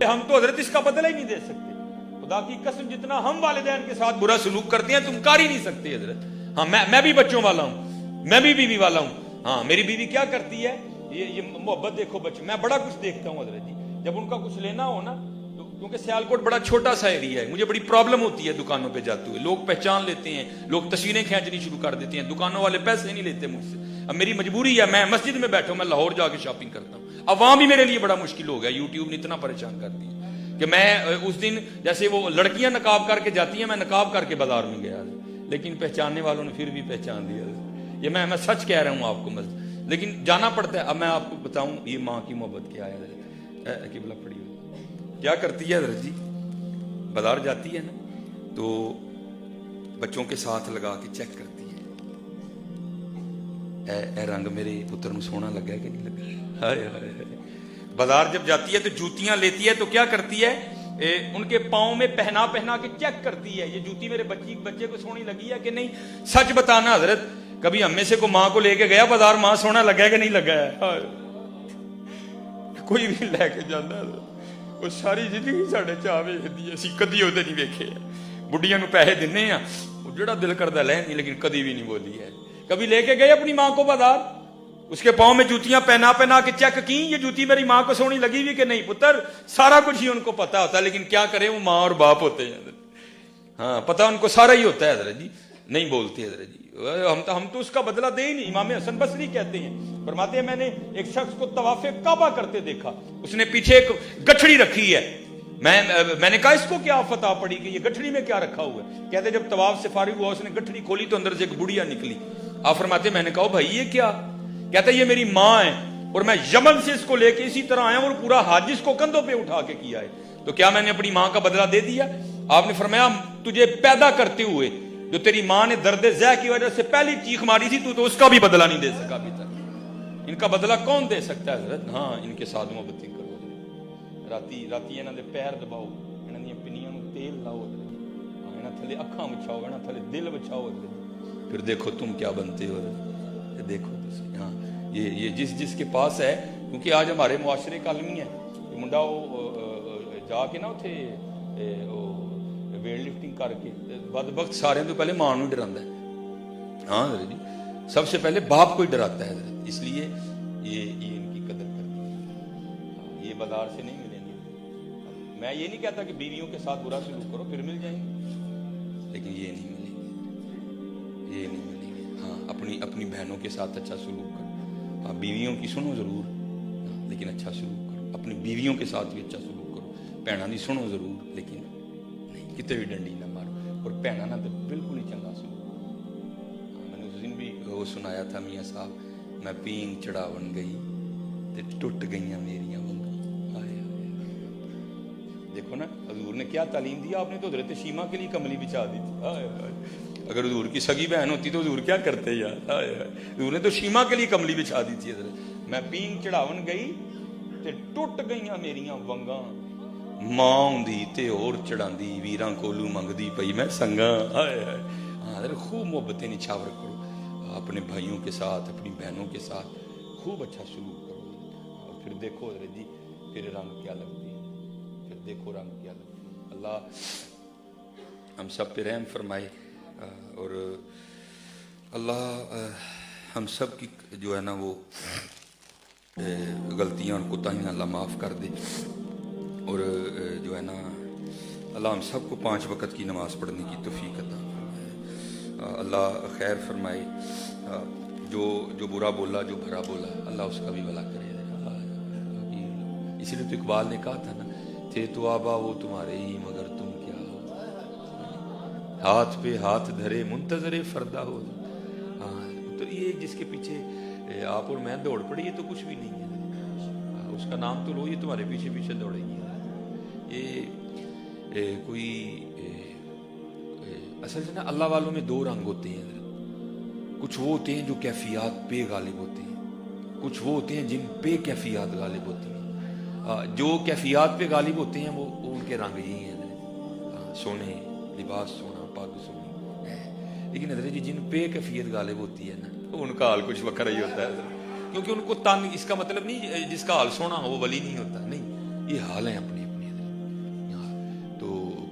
ہم تو حضرت اس کا بدلہ ہی نہیں دے سکتے. خدا کی قسم جتنا ہم والدین کے ساتھ برا سلوک کرتے ہیں تم کر ہی نہیں سکتے حضرت. ہاں میں بھی بچوں والا ہوں, میں بھی بیوی والا ہوں. ہاں میری بیوی کیا کرتی ہے, یہ محبت دیکھو بچوں, میں بڑا کچھ دیکھتا ہوں حضرت جی. جب ان کا کچھ لینا ہو نا, کیونکہ سیالکوٹ بڑا چھوٹا سا ایریا ہے, مجھے بڑی پرابلم ہوتی ہے دکانوں پہ جاتے ہوئے. لوگ پہچان لیتے ہیں, لوگ تصویریں کھینچنی شروع کر دیتے ہیں, دکانوں والے پیسے نہیں لیتے مجھ سے. اب میری مجبوری ہے, میں مسجد میں بیٹھا ہوں, میں لاہور جا کے شاپنگ کرتا ہوں. اب وہاں بھی میرے لیے بڑا مشکل ہو گیا, یوٹیوب نے اتنا پریشان کر دیا کہ میں اس دن جیسے وہ لڑکیاں نقاب کر کے جاتی ہیں, میں نقاب کر کے بازار میں گیا, لیکن پہچاننے والوں نے پھر بھی پہچان دیا. یہ میں سچ کہہ رہا ہوں آپ کو, لیکن جانا پڑتا ہے. اب میں آپ کو بتاؤں یہ ماں کی محبت کیا ہے حضرت, قبلہ پڑی ہوئی کیا کرتی ہے حضرت جی. بازار جاتی ہے نا تو بچوں کے ساتھ لگا کے چیک کرتی ہے, اے رنگ میرے پتر نو سونا لگا ہے کہ نہیں لگا. ہائے ہائے. بازار جب جاتی ہے تو جوتیاں لیتی ہے تو کیا کرتی ہے, ان کے پاؤں میں پہنا کے چیک کرتی ہے, یہ جوتی میرے بچے کو سونی لگی ہے کہ نہیں. سچ بتانا حضرت, کبھی ہم میں سے کو ماں کو لے کے گیا بازار, ماں سونا لگا ہے کہ نہیں لگا ہے. کوئی بھی لے کے جانا وہ ساری زندگی ساڈے چاہ ویکھدی ہے, اسی کدی وہ نہیں ویکھے. بڑھیاں نو پیسے دینے ہیں, وہ جڑا دل کردا لے نہیں, لیکن کدی بھی نہیں بولی ہے. کبھی لے کے گئے اپنی ماں کو بازار, اس کے پاؤں میں جوتیاں پہنا کے چیک کی, یہ جوتی میری ماں کو سونی لگی ہوئی کہ نہیں. پتر سارا کچھ ہی ان کو پتا ہوتا ہے, لیکن کیا کریں وہ ماں اور باپ ہوتے ہیں. ہاں پتا ان کو سارا ہی ہوتا ہے حضرت جی, نہیں بولتے حضرت جی. ہم تو اس کا بدلہ دے ہی نہیں. امام حسن بصری کہتے ہیں, فرماتے ہیں میں نے ایک شخص کو طواف کعبہ کرتے دیکھا, اس نے پیچھے ایک گٹھڑی رکھی ہے. میں نے کہا اس کو کیا فتح پڑی کہ یہ گٹھڑی میں کیا رکھا ہوا ہے. کہتے جب طواف سے فارغ ہوا, اس نے گٹھڑی کھولی تو اندر سے ایک بڑھیا نکلی. آپ فرماتے میں نے کہا بھائی یہ کیا. کہتا ہے یہ میری ماں ہے, اور میں یمن سے اس کو لے کے اسی طرح آیا ہوں, اور پورا حج اس کو کندھوں پہ اٹھا کے کیا ہے. تو کیا میں نے اپنی ماں کا بدلہ دے دیا. آپ نے فرمایا تجھے پیدا کرتے ہوئے جو تیری ماں نے درد ذہ کی وجہ سے پہلی چیخ ماری تھی, تو اس کا بھی بدلہ نہیں دے سکا ابھی تک. ان کا بدلہ کون دے سکتا ہے حضرت. ہاں ان کے ساتھ محبت کرو, راتی انہاں دے پیر دباؤ, انہاں دی پنیاں نوں تیل لاؤ, انہاں تھلے اکھاں وچھاؤ, انہاں تھلے دل وچھاؤ, پھر دیکھو تم کیا بنتے ہو. دیکھو ہاں یہ جس کے پاس ہے, کیونکہ آج ہمارے معاشرے کا عالمی ہے. منڈا جا کے نا اتھے ویٹ لفٹنگ کر کے بدبخت سارے تو پہلے ماں نوں ڈراتا ہے. ہاں حضرت جی, سب سے پہلے باپ کو ہی ڈراتا ہے حضرت. اس لیے یہ ان کی قدر کرتی ہے. یہ بازار سے نہیں ملیں گے. میں یہ نہیں کہتا کہ بیویوں کے ساتھ برا سلوک کرو پھر مل جائیں گے, لیکن یہ نہیں ملیں گے, یہ نہیں ملیں گے. ہاں اپنی بہنوں کے ساتھ اچھا سلوک کرو. ہاں بیویوں کی سنو ضرور, لیکن اچھا سلوک کرو. اپنی بیویوں کے ساتھ بھی اچھا سلوک کرو. بھیناں دی سنو ضرور, لیکن نہیں کتے بھی ڈنڈی نہ مارو. اور بھیناں نہ تو بالکل ہی چنگا سلوک کرو. میں نے اس دن بھی وہ سنایا تھا میاں صاحب, میں پینگ چڑھاون گئی تے ٹوٹ گئیاں میریاں ونگاں. دیکھو نا حضور نے کیا تعلیم دیا. آپ نے تو حضرت شیما کے لیے کملی بچھا دی تھی. اگر حضور کی سگی بہن ہوتی تو حضور کیا کرتے یار. حضور نے تو شیما کے لیے کملی بچھا دی تھی حضرت. میں پینگ چڑھاون گئی تے ٹوٹ گئیاں میریاں ونگاں, ماں ہوندی تے اور چڑھاندی, ویراں کولوں منگدی پئی میں سنگاں. حضرت خوب محبتیں نچھاور کرو اپنے بھائیوں کے ساتھ, اپنی بہنوں کے ساتھ خوب اچھا سلوک کرو. اور پھر دیکھو حضرت جی پھر رنگ کیا لگتی ہے, پھر دیکھو رنگ کیا لگتی ہے. اللہ ہم سب پہ رحم فرمائے, اور اللہ ہم سب کی جو ہے نا وہ غلطیاں اور کوتاہیاں اللہ معاف کر دے. اور جو ہے نا اللہ ہم سب کو 5 وقت کی نماز پڑھنے کی توفیق عطا فرمائے. اللہ خیر فرمائے. جو برا بولا, جو بھرا بولا, اللہ اس کا بھی بھلا کرے. اسی لیے تو اقبال نے کہا تھا نا, تھے تو آبا وہ تمہارے ہی مگر تم کیا ہو, ہاتھ پہ ہاتھ دھرے منتظر فردا ہو. ہاں تو یہ جس کے پیچھے آپ اور میں دوڑ پڑی, یہ تو کچھ بھی نہیں ہے. اس کا نام تو لو, یہ تمہارے پیچھے پیچھے دوڑے گی. یہ کوئی اصل سے نا اللہ والوں میں 2 رنگ ہوتے ہیں. کچھ وہ ہوتے ہیں جو کیفیات پہ غالب ہوتے ہیں, کچھ وہ ہوتے ہیں جن پہ کیفیات غالب ہوتی ہیں. جو کیفیات پہ غالب ہوتے ہیں وہ ان کے رنگ یہی ہیں, سونے لباس سونا پاک سونی. لیکن حضرت جی جن پہ کیفیت غالب ہوتی ہے نا, ان کا حال کچھ وکھرا ہی ہوتا ہے. کیونکہ ان کو تنگ, اس کا مطلب نہیں جس کا حال سونا ہو وہ ولی نہیں ہوتا, نہیں, یہ حال ہیں اپنے اپنے.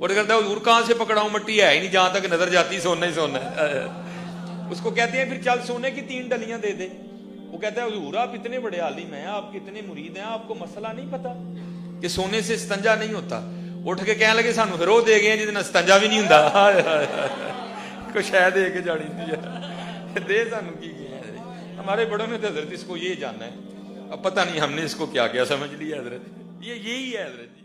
اور کہتا ہے حضور کہاں سے پکڑاؤں, مٹی ہے ہی نہیں, جہاں تک نظر جاتی سونا ہی سونا ہے. اس کو کہتے ہیں پھر چل سونے کی 3 ڈلیاں دے دے. وہ کہتا ہے حضور آپ اتنے بڑے عالم ہیں, آپ کتنے مرید ہیں, آپ کو مسئلہ نہیں پتا کہ سونے سے استنجا نہیں ہوتا. اٹھ کے کہنے لگے سانو پھر وہ دے گئے جس استنجا بھی نہیں ہوں, کچھ ہے دے کے جانی تھی, دے سانو کی گیا. ہمارے بڑوں نے تو حضرت اس کو یہ جانا ہے, اب پتہ نہیں ہم نے اس کو کیا کیا سمجھ لیا حضرت. یہی ہے حضرت.